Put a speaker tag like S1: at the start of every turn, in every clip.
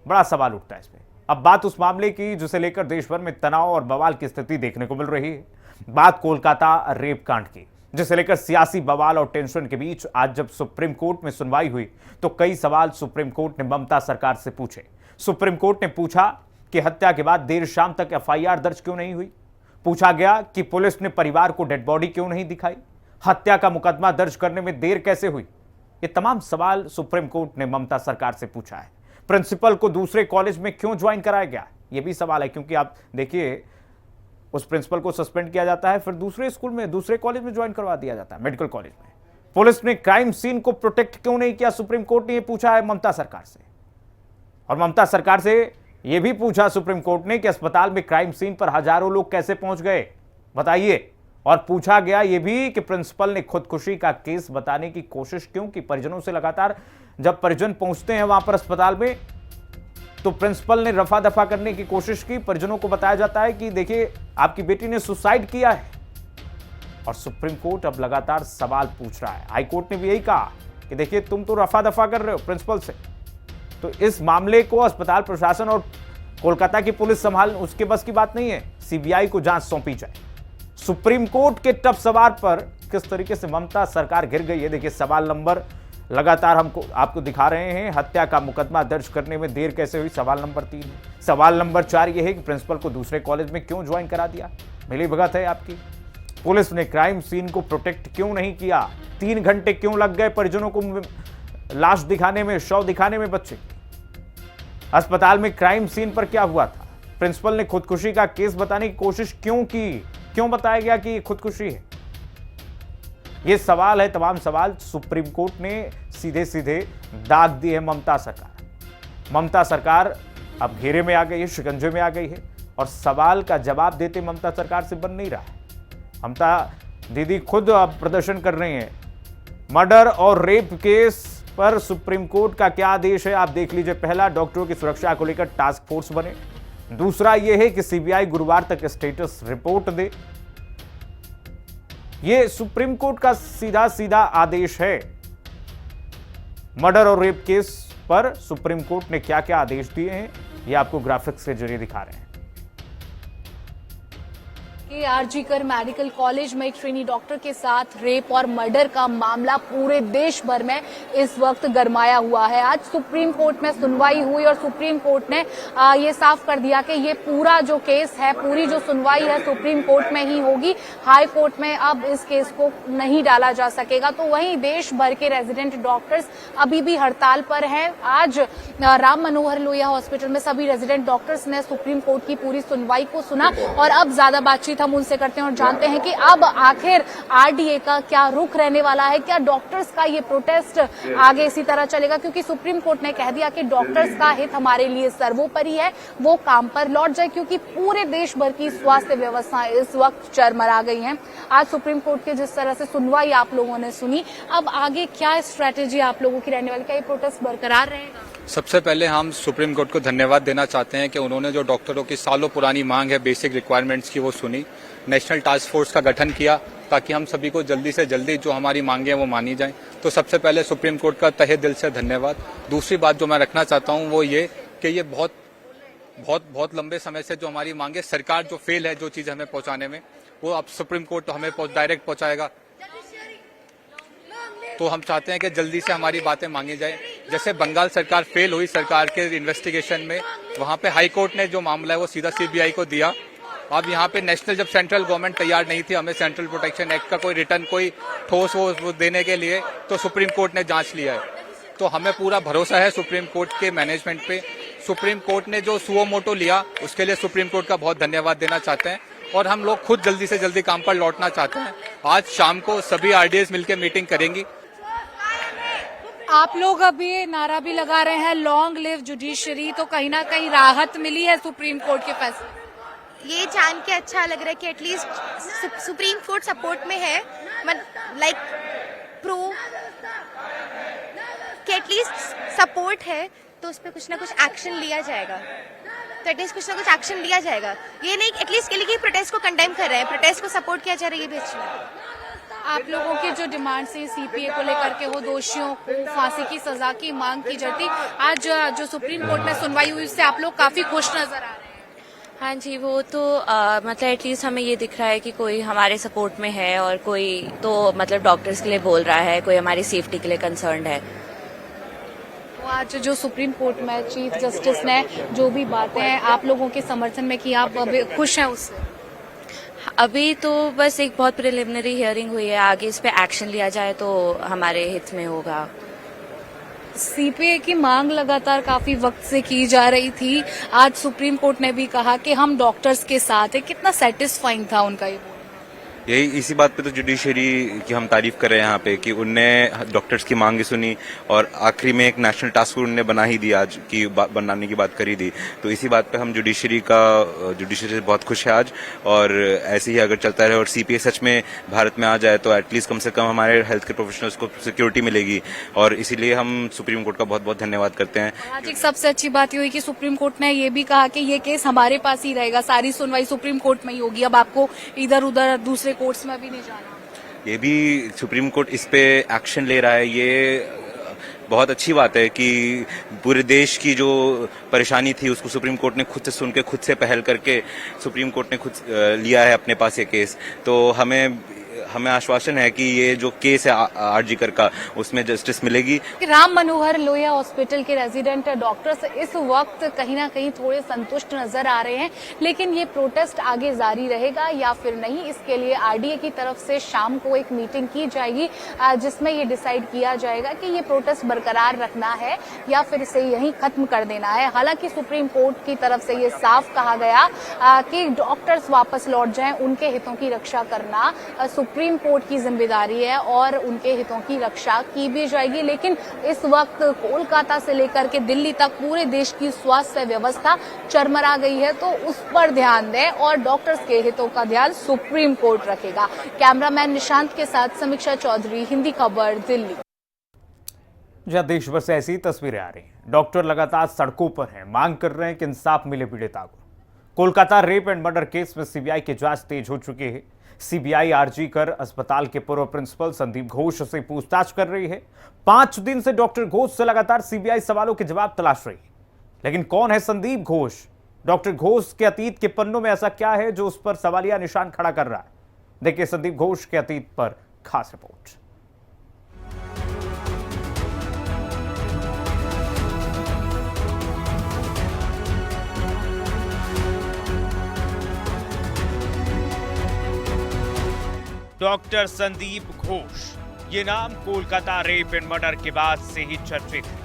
S1: बड़ा सवाल उठता है इसमें। अब बात उस मामले की जिसे लेकर देश भर में तनाव और बवाल की स्थिति देखने को मिल रही है। बात कोलकाता रेप कांड की, जिसे लेकर सियासी बवाल और टेंशन के बीच आज जब सुप्रीम कोर्ट में सुनवाई हुई तो कई सवाल सुप्रीम कोर्ट ने ममता सरकार से पूछे। सुप्रीम कोर्ट ने पूछा कि हत्या के बाद देर शाम तक एफआईआर दर्ज क्यों नहीं हुई। पूछा गया कि पुलिस ने परिवार को डेड बॉडी क्यों नहीं दिखाई। हत्या का मुकदमा दर्ज करने में देर कैसे हुई। ये तमाम सवाल सुप्रीम कोर्ट ने ममता सरकार से पूछा है। प्रिंसिपल को दूसरे कॉलेज में क्यों ज्वाइन कराया गया, यह भी सवाल है, क्योंकि आप देखिए उस प्रिंसिपल को सस्पेंड किया जाता है, फिर दूसरे स्कूल में दूसरे कॉलेज में ज्वाइन करवा दिया जाता है, मेडिकल कॉलेज में। पुलिस ने क्राइम सीन को प्रोटेक्ट क्यों नहीं किया, सुप्रीम कोर्ट ने यह पूछा है ममता सरकार से। और ममता सरकार से यह भी पूछा सुप्रीम कोर्ट ने कि अस्पताल में क्राइम सीन पर हजारों लोग कैसे पहुंच गए, बताइए। और पूछा गया यह भी कि प्रिंसिपल ने खुदकुशी का केस बताने की कोशिश क्यों की। परिजनों से लगातार जब परिजन पहुंचते हैं वहां पर अस्पताल में तो प्रिंसिपल ने रफा दफा करने की कोशिश की। परिजनों को बताया जाता है कि देखिए आपकी बेटी ने सुसाइड किया है। और सुप्रीम कोर्ट अब लगातार सवाल पूछ रहा है। हाई कोर्ट ने भी यही कहा कि देखिए तुम तो रफा दफा कर रहे हो प्रिंसिपल से, तो इस मामले को अस्पताल प्रशासन और कोलकाता की पुलिस संभाल, उसके बस की बात नहीं है। सीबीआई को जांच सौंपी जाए। सुप्रीम कोर्ट के टफ सवाल पर किस तरीके से ममता सरकार घिर गई है, देखिए सवाल नंबर लगातार हमको आपको दिखा रहे हैं। हत्या का मुकदमा दर्ज करने में देर कैसे हुई, सवाल नंबर 3। सवाल नंबर 4 यह है कि प्रिंसिपल को दूसरे कॉलेज में क्यों ज्वाइन करा दिया, मिली भगत है आपकी। पुलिस ने क्राइम सीन को प्रोटेक्ट क्यों नहीं किया, 3 घंटे क्यों लग गए परिजनों को लाश दिखाने में, शव दिखाने में बच्चे। अस्पताल में क्राइम सीन पर क्या हुआ था, प्रिंसिपल ने खुदकुशी का केस बताने की कोशिश क्यों की, क्यों बताया गया कि खुदकुशी है। ये सवाल है, तमाम सवाल सुप्रीम कोर्ट ने सीधे सीधे दाग दिए है ममता सरकार। ममता सरकार अब घेरे में आ गई है, शिकंजे में आ गई है और सवाल का जवाब देते ममता सरकार से बन नहीं रहा है। ममता दीदी खुद अब प्रदर्शन कर रही हैं। मर्डर और रेप केस पर सुप्रीम कोर्ट का क्या आदेश है आप देख लीजिए। पहला, डॉक्टरों की सुरक्षा को लेकर टास्क फोर्स बने। दूसरा यह है कि सीबीआई गुरुवार तक स्टेटस रिपोर्ट दे। यह सुप्रीम कोर्ट का सीधा सीधा आदेश है। मर्डर और रेप केस पर सुप्रीम कोर्ट ने क्या क्या आदेश दिए हैं यह आपको ग्राफिक्स के जरिए दिखा रहे हैं।
S2: आरजीकर मेडिकल कॉलेज में एक ट्रेनी डॉक्टर के साथ रेप और मर्डर का मामला पूरे देश भर में इस वक्त गरमाया हुआ है। आज सुप्रीम कोर्ट में सुनवाई हुई और सुप्रीम कोर्ट ने ये साफ कर दिया कि ये पूरा जो केस है, पूरी जो सुनवाई है सुप्रीम कोर्ट में ही होगी। हाई कोर्ट में अब इस केस को नहीं डाला जा सकेगा। तो वहीं देश भर के रेजिडेंट डॉक्टर्स अभी भी हड़ताल पर हैं। आज राम मनोहर लोहिया हॉस्पिटल में सभी रेजिडेंट डॉक्टर्स ने सुप्रीम कोर्ट की पूरी सुनवाई को सुना और अब ज्यादा बातचीत हम उनसे करते हैं और जानते हैं कि अब आखिर आरडीए का क्या रुख रहने वाला है। क्या डॉक्टर्स का ये प्रोटेस्ट आगे इसी तरह चलेगा, क्योंकि सुप्रीम कोर्ट ने कह दिया कि डॉक्टर्स का हित हमारे लिए सर्वोपरि है, वो काम पर लौट जाए, क्योंकि पूरे देश भर की स्वास्थ्य व्यवस्था इस वक्त चरमरा गई है। आज सुप्रीम कोर्ट के जिस तरह से सुनवाई आप लोगों ने सुनी, अब आगे क्या स्ट्रैटेजी आप लोगों की रहने वाली, क्या ये प्रोटेस्ट बरकरार रहेगा?
S3: सबसे पहले हम सुप्रीम कोर्ट को धन्यवाद देना चाहते हैं कि उन्होंने जो डॉक्टरों की सालों पुरानी मांग है बेसिक रिक्वायरमेंट्स की वो सुनी, नेशनल टास्क फोर्स का गठन किया ताकि हम सभी को जल्दी से जल्दी जो हमारी मांगे हैं वो मानी जाएं। तो सबसे पहले सुप्रीम कोर्ट का तहे दिल से धन्यवाद। दूसरी बात जो मैं रखना चाहता हूं वो ये कि ये बहुत लंबे समय से जो हमारी मांगे, सरकार जो फेल है जो चीज हमें पहुंचाने में, वो अब सुप्रीम कोर्ट हमें डायरेक्ट पहुंचाएगा। तो हम चाहते हैं कि जल्दी से हमारी बातें मांगी जाए। जैसे बंगाल सरकार फेल हुई सरकार के इन्वेस्टिगेशन में, वहां पे हाई कोर्ट ने जो मामला है वो सीधा सीबीआई को दिया। अब यहाँ पे नेशनल जब सेंट्रल गवर्नमेंट तैयार नहीं थी हमें सेंट्रल प्रोटेक्शन एक्ट का कोई रिटर्न कोई ठोस वो देने के लिए, तो सुप्रीम कोर्ट ने जांच लिया है। तो हमें पूरा भरोसा है सुप्रीम कोर्ट के मैनेजमेंट पे। सुप्रीम कोर्ट ने जो सुओ मोटो लिया उसके लिए सुप्रीम कोर्ट का बहुत धन्यवाद देना चाहते हैं और हम लोग खुद जल्दी से जल्दी काम पर लौटना चाहते हैं। आज शाम को सभी आरडीएस मिलकर मीटिंग करेंगी।
S2: आप लोग अभी नारा भी लगा रहे हैं लॉन्ग लिव जुडिशरी, तो कहीं ना कहीं राहत मिली है सुप्रीम कोर्ट के फैसले?
S4: ये जान के अच्छा लग रहा है कि एटलीस्ट सुप्रीम कोर्ट सपोर्ट में है, लाइक प्रो कि एटलीस्ट सपोर्ट है, तो उस पर कुछ ना कुछ एक्शन लिया जाएगा। तो एटलीस्ट कुछ ना कुछ एक्शन लिया जाएगा। ये नहीं एटलीस्ट के लिए कि प्रोटेस्ट को कंडेम कर रहे हैं, प्रोटेस्ट को सपोर्ट किया जा रहा है, ये भी अच्छा है।
S2: आप लोगों की जो डिमांड थी सीपीए को लेकर के हो, दोषियों को फांसी की सजा की मांग की जाती, आज जो सुप्रीम कोर्ट में सुनवाई हुई उससे आप लोग काफी खुश नजर आ रहे हैं।
S5: हाँ जी, वो तो मतलब एटलीस्ट हमें ये दिख रहा है कि कोई हमारे सपोर्ट में है और कोई तो मतलब डॉक्टर्स के लिए बोल रहा है, कोई हमारी सेफ्टी के लिए कंसर्न्ड है।
S2: तो आज जो सुप्रीम कोर्ट में चीफ जस्टिस ने जो भी बातें हैं आप लोगों के समर्थन में की, आप अभी खुश हैं उससे?
S5: अभी तो बस एक बहुत प्रिलिमिनरी हियरिंग हुई है, आगे इस पे एक्शन लिया जाए तो हमारे हित में होगा।
S2: सीपीए की मांग लगातार काफी वक्त से की जा रही थी, आज सुप्रीम कोर्ट ने भी कहा कि हम डॉक्टर्स के साथ है। कितना सेटिस्फाइंग था उनका ये?
S6: यही इसी बात पे तो जुडिशरी की हम तारीफ कर रहे हैं यहाँ पे कि उनने डॉक्टर्स की मांगे सुनी और आखिरी में एक नेशनल टास्क फोर्स उन्होंने बना ही दी, आज की बनाने की बात करी दी। तो इसी बात पे हम जुडिशरी से बहुत खुश है आज, और ऐसे ही अगर चलता रहे और सीपीए सच में भारत में आ जाए तो एटलीस्ट कम से कम हमारे हेल्थ केयर प्रोफेशनल्स को सिक्योरिटी मिलेगी, और इसीलिए हम सुप्रीम कोर्ट का बहुत बहुत धन्यवाद करते हैं।
S2: आज एक सबसे अच्छी बात ये हुई कि सुप्रीम कोर्ट ने ये भी कहा कि ये केस हमारे पास ही रहेगा, सारी सुनवाई सुप्रीम कोर्ट में ही होगी, अब आपको इधर उधर दूसरे कोर्ट्स में भी नहीं जाना।
S6: ये भी सुप्रीम कोर्ट इस पे एक्शन ले रहा है, ये बहुत अच्छी बात है कि पूरे देश की जो परेशानी थी उसको सुप्रीम कोर्ट ने खुद से सुन के, खुद से पहल करके सुप्रीम कोर्ट ने खुद लिया है अपने पास ये केस। तो हमें आश्वासन है कि ये जो केस है आरजीकर का, उसमें जस्टिस मिलेगी।
S2: राम मनोहर लोहिया हॉस्पिटल के रेजिडेंट डॉक्टर्स इस वक्त कहीं ना कहीं थोड़े संतुष्ट नजर आ रहे हैं, लेकिन ये प्रोटेस्ट आगे जारी रहेगा या फिर नहीं, इसके लिए आरडीए की तरफ से शाम को एक मीटिंग की जाएगी जिसमें ये डिसाइड किया जाएगा कि ये प्रोटेस्ट बरकरार रखना है या फिर इसे यहीं खत्म कर देना है। हालांकि सुप्रीम कोर्ट की तरफ से ये साफ कहा गया कि डॉक्टर्स वापस लौट जाएं, उनके हितों की रक्षा करना सुप्रीम कोर्ट की जिम्मेदारी है और उनके हितों की रक्षा की भी जाएगी। लेकिन इस वक्त कोलकाता से लेकर के दिल्ली तक पूरे देश की स्वास्थ्य व्यवस्था चरमरा गई है, तो उस पर ध्यान दें और डॉक्टर्स के हितों का ध्यान सुप्रीम कोर्ट रखेगा। कैमरामैन निशांत के साथ समीक्षा चौधरी, हिंदी खबर, दिल्ली।
S1: जहां देश भर से ऐसी तस्वीरें आ रही हैं, डॉक्टर लगातार सड़कों पर हैं, मांग कर रहे हैं कि इंसाफ मिले पीड़िता को। Kolkata rape and murder case में सीबीआई की जांच तेज हो चुकी है। सीबीआई आरजीकर अस्पताल के पूर्व प्रिंसिपल संदीप घोष से पूछताछ कर रही है। 5 दिन से डॉक्टर घोष से लगातार सीबीआई सवालों के जवाब तलाश रही है, लेकिन कौन है संदीप घोष? डॉक्टर घोष के अतीत के पन्नों में ऐसा क्या है जो उस पर सवालिया निशान खड़ा कर रहा है? देखिए संदीप घोष के अतीत पर खास रिपोर्ट। डॉक्टर संदीप घोष, ये नाम कोलकाता रेप एंड मर्डर के बाद से ही चर्चित है।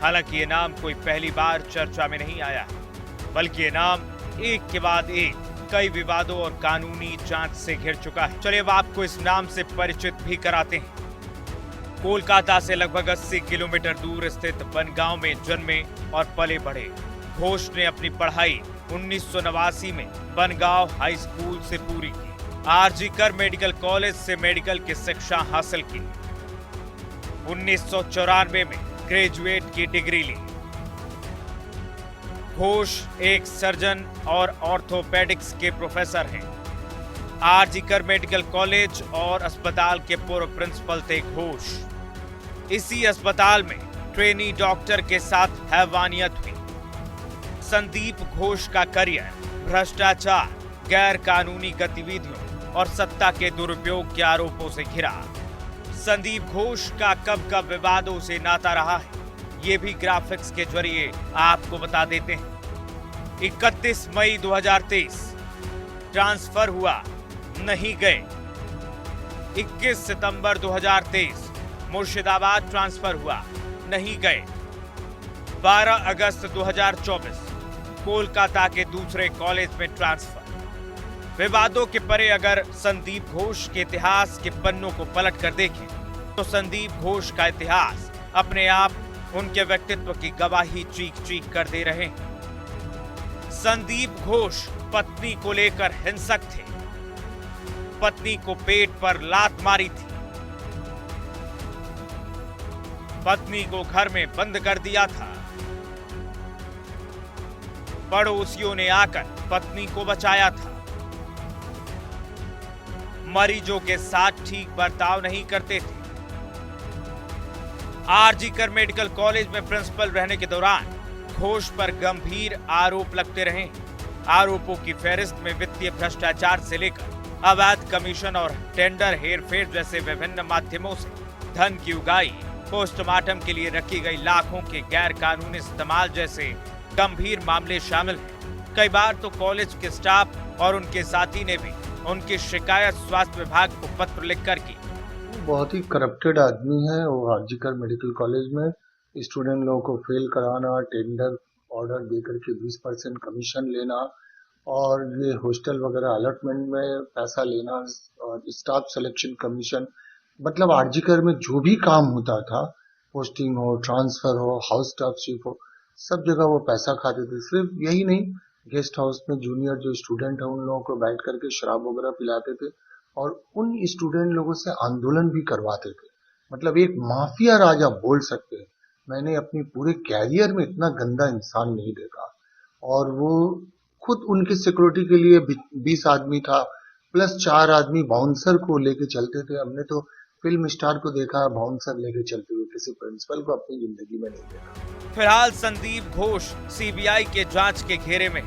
S1: हालांकि ये नाम कोई पहली बार चर्चा में नहीं आया है, बल्कि ये नाम एक के बाद एक कई विवादों और कानूनी जांच से घिर चुका है। चलिए अब आपको इस नाम से परिचित भी कराते हैं। कोलकाता से लगभग 80 किलोमीटर दूर स्थित बनगांव में जन्मे और पले बढ़े घोष ने अपनी पढ़ाई 1989 में बनगांव हाई स्कूल से पूरी की। आरजीकर मेडिकल कॉलेज से मेडिकल की शिक्षा हासिल की। 1994 में ग्रेजुएट की डिग्री ली। घोष एक सर्जन और ऑर्थोपेडिक्स के प्रोफेसर हैं। आरजीकर मेडिकल कॉलेज और अस्पताल के पूर्व प्रिंसिपल थे घोष। इसी अस्पताल में ट्रेनी डॉक्टर के साथ हैवानियत हुई। संदीप घोष का करियर भ्रष्टाचार, गैर कानूनी गतिविधियों और सत्ता के दुरुपयोग के आरोपों से घिरा। संदीप घोष का कब कब विवादों से नाता रहा है, ये भी ग्राफिक्स के जरिए आपको बता देते हैं। 31 मई 2023 ट्रांसफर हुआ, नहीं गए। 21 सितंबर 2023 मुर्शिदाबाद ट्रांसफर हुआ, नहीं गए। 12 अगस्त 2024 कोलकाता के दूसरे कॉलेज में ट्रांसफर। विवादों के परे अगर संदीप घोष के इतिहास के पन्नों को पलट कर देखें तो संदीप घोष का इतिहास अपने आप उनके व्यक्तित्व की गवाही चीख चीख कर दे रहे हैं। संदीप घोष पत्नी को लेकर हिंसक थे। पत्नी को पेट पर लात मारी थी। पत्नी को घर में बंद कर दिया था। पड़ोसियों ने आकर पत्नी को बचाया था। मरीजों के साथ ठीक बर्ताव नहीं करते थे। आरजी कर मेडिकल कॉलेज में प्रिंसिपल रहने के दौरान घोष पर गंभीर आरोप लगते रहे। आरोपों की फहरिस्त में वित्तीय भ्रष्टाचार से लेकर अवैध कमीशन और टेंडर हेरफेर जैसे विभिन्न माध्यमों से धन की उगाई, पोस्टमार्टम के लिए रखी गई लाखों के गैर कानूनी इस्तेमाल जैसे गंभीर मामले शामिल हैं। कई बार तो कॉलेज के स्टाफ और उनके साथी ने भी उनकी शिकायत स्वास्थ्य विभाग को पत्र लिखकर की।
S7: बहुत ही करप्टेड आदमी है वो। आरजी कर मेडिकल कॉलेज में स्टूडेंट लोगों को फेल कराना, टेंडर ऑर्डर देकर के 20% कमीशन लेना और ये हॉस्टल वगैरह अलॉटमेंट में पैसा लेना और स्टाफ सिलेक्शन कमीशन, मतलब आरजी कर में जो भी काम होता था, पोस्टिंग हो, ट्रांसफर हो, हाउस स्टाफशिप हो, सब जगह वो पैसा खाते थे। सिर्फ यही नहीं, गेस्ट हाउस में जूनियर जो स्टूडेंट है उन लोगों को बैठ करके शराब वगैरह पिलाते थे और उन स्टूडेंट लोगों से आंदोलन भी करवाते थे। मतलब एक माफिया राजा बोल सकते हैं। मैंने अपनी पूरे कैरियर में इतना गंदा इंसान नहीं देखा। और वो खुद उनके सिक्योरिटी के लिए 20 आदमी था प्लस 4 आदमी बाउंसर को लेके चलते थे। हमने तो फिल्म स्टार को देखा बाउंसर लेके चलते हुए, किसी प्रिंसिपल को अपनी जिंदगी में नहीं देखा।
S1: फिलहाल संदीप घोष सीबीआई के जांच के घेरे में,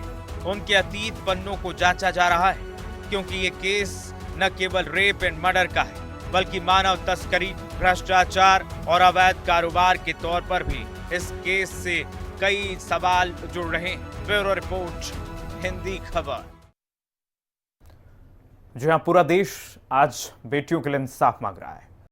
S1: उनके अतीत पन्नों को जांचा जा रहा है, क्योंकि ये केस न केवल रेप एंड मर्डर का है बल्कि मानव तस्करी, भ्रष्टाचार और अवैध कारोबार के तौर पर भी इस केस से कई सवाल जुड़ रहे हैं। ब्यूरो रिपोर्ट, हिंदी खबर। जी हां, पूरा देश आज बेटियों के लिए इंसाफ मांग रहा है।